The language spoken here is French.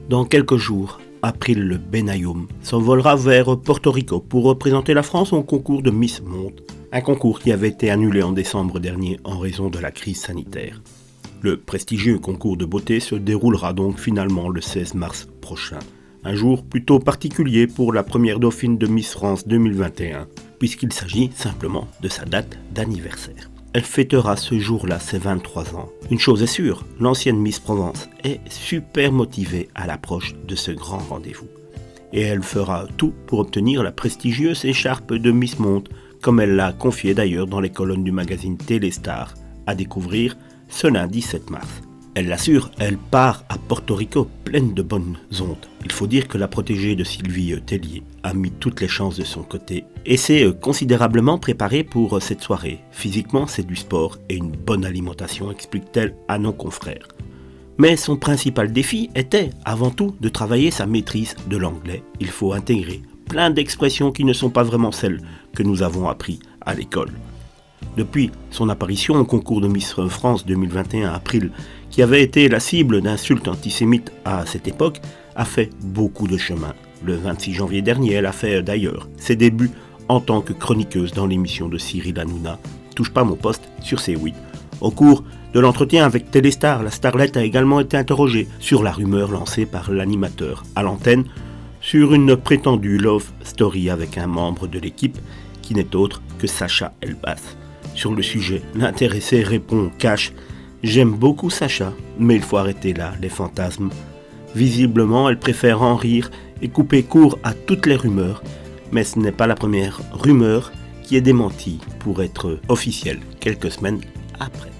Dans quelques jours, April Le Benayoun s'envolera vers Porto Rico pour représenter la France au concours de Miss Monde, un concours qui avait été annulé en décembre dernier en raison de la crise sanitaire. Le prestigieux concours de beauté se déroulera donc finalement le 16 mars prochain, un jour plutôt particulier pour la première dauphine de Miss France 2021, puisqu'il s'agit simplement de sa date d'anniversaire. Elle fêtera ce jour-là ses 23 ans. Une chose est sûre, l'ancienne Miss Provence est super motivée à l'approche de ce grand rendez-vous. Et elle fera tout pour obtenir la prestigieuse écharpe de Miss Monde, comme elle l'a confié d'ailleurs dans les colonnes du magazine Téléstar, à découvrir ce lundi 7 mars. Elle l'assure, elle part à Porto Rico pleine de bonnes ondes. Il faut dire que la protégée de Sylvie Tellier a mis toutes les chances de son côté et s'est considérablement préparée pour cette soirée. Physiquement, c'est du sport et une bonne alimentation, explique-t-elle à nos confrères. Mais son principal défi était, avant tout, de travailler sa maîtrise de l'anglais. Il faut intégrer plein d'expressions qui ne sont pas vraiment celles que nous avons apprises à l'école. Depuis son apparition au concours de Miss France 2021 April, qui avait été la cible d'insultes antisémites à cette époque, a fait beaucoup de chemin. Le 26 janvier dernier, elle a fait d'ailleurs ses débuts en tant que chroniqueuse dans l'émission de Cyril Hanouna, Touche pas mon poste sur C8. Au cours de l'entretien avec Téléstar, la starlette a également été interrogée sur la rumeur lancée par l'animateur à l'antenne sur une prétendue love story avec un membre de l'équipe qui n'est autre que Sacha Elbaz. Sur le sujet, l'intéressé répond cash « J'aime beaucoup Sacha, mais il faut arrêter là les fantasmes. » Visiblement, elle préfère en rire et couper court à toutes les rumeurs, mais ce n'est pas la première rumeur qui est démentie pour être officielle quelques semaines après.